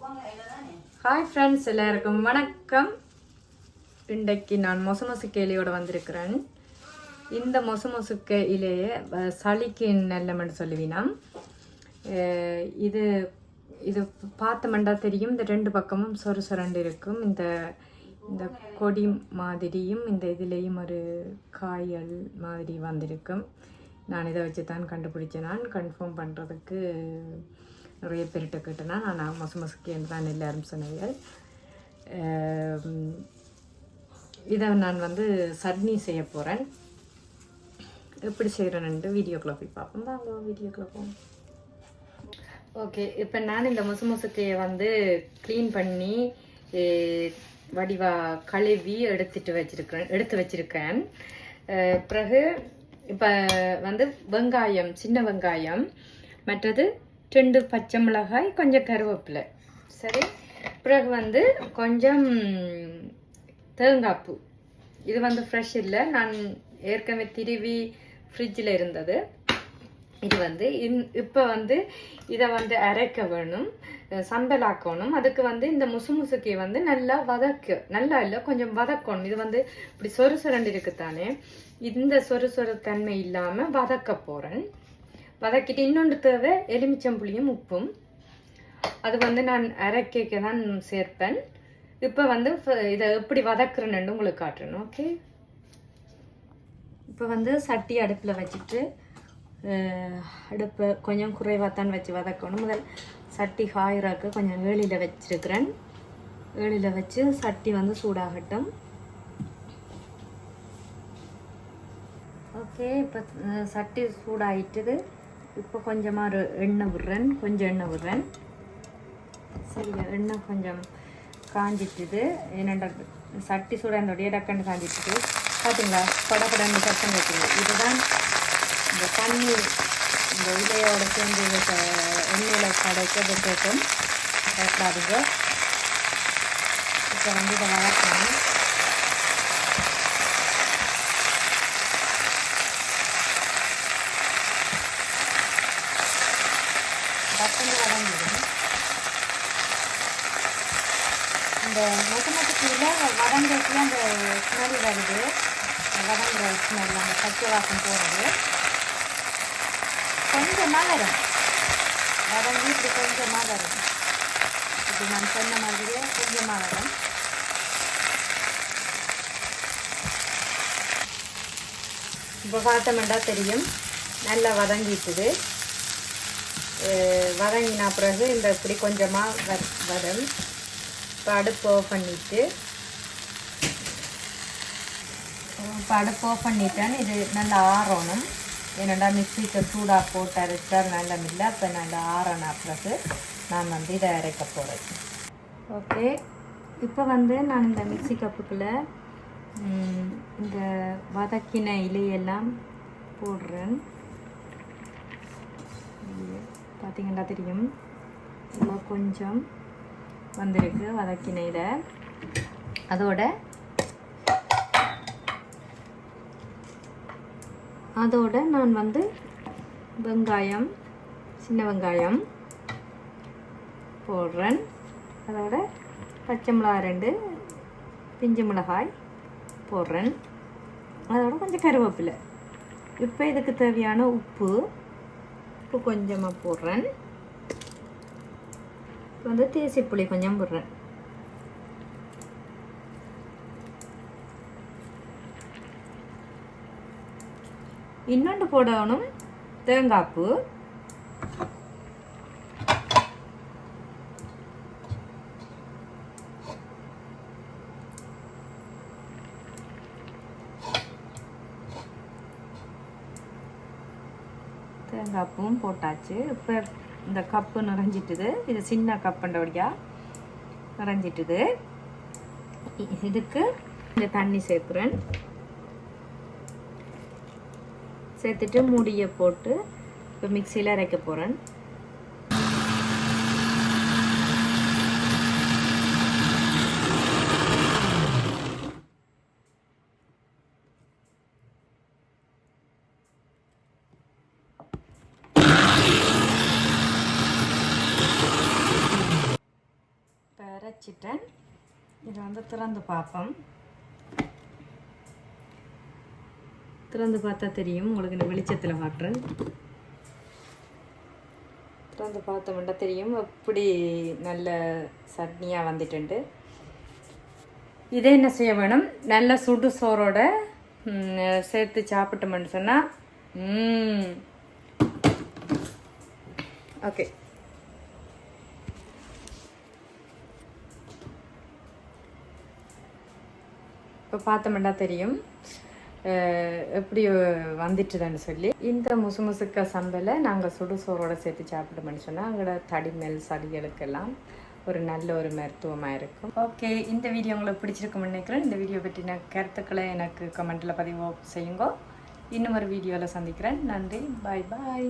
Hi friends, எல்லாருக்கும் வணக்கம். இன்றைக்கு நான் மொசுமொசுக்க இலையோடு வந்திருக்கிறேன். இந்த மொசுமொசுக்க இலையை சளிக்கு நல்லமென்று சொல்லுவீனா. இது இது பார்த்தமெண்டா தெரியும். இந்த ரெண்டு பக்கமும் சொரு சொரண்டு இருக்கும். இந்த இந்த கொடி மாதிரியும் இந்த இதுலேயும் ஒரு காய்கள் மாதிரி வந்திருக்கும். நான் இதை வச்சு தான் கண்டுபிடிச்சேன். நான் கன்ஃபார்ம் பண்ணுறதுக்கு நிறைய பேர்கிட்ட கேட்டேன்னா நான் மொசுமொசுக்கேன்னு தான் எல்லாரும் சொன்னீர்கள். இதை நான் சட்னி செய்ய போகிறேன். எப்படி செய்கிறேன்னு வீடியோக்குள்ளே போய் பார்ப்போம். வாங்க வீடியோக்குள்ளே போவோம். ஓகே, இப்போ நான் இந்த மொசுமொசுக்கையை க்ளீன் பண்ணி வடிவா கழுவி எடுத்து வச்சிருக்கேன். பிறகு இப்போ வெங்காயம், சின்ன வெங்காயம், மற்றது 2 பச்சை மிளகாய், கொஞ்சம் கருவேப்பிலை, சரி. பிறகு கொஞ்சம் தேங்காய்ப்பூ. இது ஃப்ரெஷ் இல்லை, நான் ஏற்கனவே திருவி ஃப்ரிட்ஜில் இருந்தது. இது இப்போ இதை அரைக்க வேணும், சம்பலாக்கணும். அதுக்கு இந்த முசுமுசுக்கையை நல்லா இல்லை, கொஞ்சம் வதக்கணும். இது இப்படி சொரு சொரண்டு இருக்குத்தானே, இந்த சொரு சொரு தன்மை இல்லாமல் வதக்க போகிறேன். வதக்கிட்டு இன்னொன்று தேவை எலுமிச்சம்புளியும் உப்பும். அது நான் அரைக்க தான் சேர்ப்பேன். இப்போ இதை எப்படி வதக்குறேன்னு உங்களுக்கு காட்டுறேன். ஓகே, இப்போ சட்டி அடுப்பில் வச்சுட்டு அடுப்பை கொஞ்சம் குறைவாகத்தான் வச்சு வதக்கணும். முதல் சட்டி காய்றாக்க கொஞ்சம் ஏழியில் வச்சிருக்கிறேன். ஏழியில் வச்சு சட்டி சூடாகட்டும். ஓகே, இப்போ சட்டி சூடாகிட்டுது. இப்போ கொஞ்சமாக ஒரு எண்ணெய் விடுறேன். சரி, எண்ணெய் கொஞ்சம் காஞ்சிட்டுது. என்னென்ன சட்டி சூடாந்தோடைய டக்குன்னு காஞ்சிட்டுது. பார்த்தீங்களா, படப்படன்னு சத்தம் வச்சுங்க. இதுதான் இந்த தண்ணி இந்த இலையோட சேர்ந்து எண்ணெயில் கடைக்க கேட்கும். கேட்காதுங்க. இப்போ இதை வளர்க்கணும். இந்த மொசுமொசுக்கையில் வதங்கிறதுல அந்த ஸ்மெல் வருது. வதங்குற ஸ்மெல், அந்த பச்சை வாசம் போகிறது கொஞ்சமாக வரும். வதங்கி இப்படி கொஞ்சமாக வரும். இப்படி நான் சொன்ன மாதிரியே கொஞ்சமாக வரும். இப்போ பார்த்தோம்னா தெரியும், நல்லா வதங்கிட்டுது. வதங்கினா பிறகு இந்த இப்படி கொஞ்சமாக வரும். இப்போ அடுப்பு ஆஃப் பண்ணிட்டேன். இது நல்லா ஆறணும். என்னடா மிக்சிக்கு சூடாக போட்டு அரைச்சா நல்ல இல்லை. இப்போ நல்லா ஆறனா பிறகு நான் இதை அரைக்க போகிறேன். ஓகே, இப்போ நான் இந்த மிக்சி கப்புக்குள்ளே இந்த வதக்கின இலையெல்லாம் போடுறேன். பார்த்தீங்கன்னா தெரியும், இவ்வளோ கொஞ்சம் வந்திருக்கு வதக்கினையில். அதோட நான் வெங்காயம், சின்ன வெங்காயம் போடுறேன். அதோட பச்சை மிளகாய் 2 பிஞ்சு மிளகாய் போடுறேன். அதோட கொஞ்சம் கருவேப்பிலை. இப்போ இதுக்கு தேவையான உப்பு கொஞ்சமாக போடுறேன். இப்போ தேசிப்புளி கொஞ்சம் போடுறேன். இன்னொன்று போடணும், தேங்காய்ப்பூ. தேங்காய்ப்பூவும் போட்டாச்சு. இப்போ இந்த கப்பு நிறைஞ்சிட்டுது. இது சின்ன கப்புண்டபடியாக நிறைஞ்சிட்டுது. இதுக்கு இந்த தண்ணி சேர்க்குறேன். சேர்த்துட்டு மூடியை போட்டு இப்போ மிக்சியில் அரைக்க போகிறேன். வச்சிட்டேன். இதை வந்து திறந்து பார்ப்போம். திறந்து பார்த்தா தெரியும் உங்களுக்கு. இந்த வெளிச்சத்தில் காட்டுறேன். திறந்து பார்த்தோம்னா தெரியும் எப்படி நல்ல சட்னியாக வந்துட்டு. இதே என்ன செய்ய வேணும், நல்ல சுடு சோறோட சேர்த்து சாப்பிட்டோம்னு சொன்னால் ஓகே. இப்போ பார்த்தோம்னா தெரியும் எப்படி வந்துட்டுதான்னு சொல்லி. இந்த முசுக்க சம்பலை நாங்கள் சுடுசோரோட சேர்த்து சாப்பிட்டோம்னு சொன்னால் எங்களோட தடிமேல் சளிகளுக்கெல்லாம் ஒரு நல்ல ஒரு மருத்துவமாக இருக்கும். ஓகே, இந்த வீடியோ உங்களுக்கு பிடிச்சிருக்கும்னு நினைக்கிறேன். இந்த வீடியோ பற்றின கருத்துக்களை எனக்கு கமெண்ட்டில் பதிவு செய்யுங்க. இன்னும் ஒரு வீடியோவில் சந்திக்கிறேன். நன்றி. பாய் பாய்.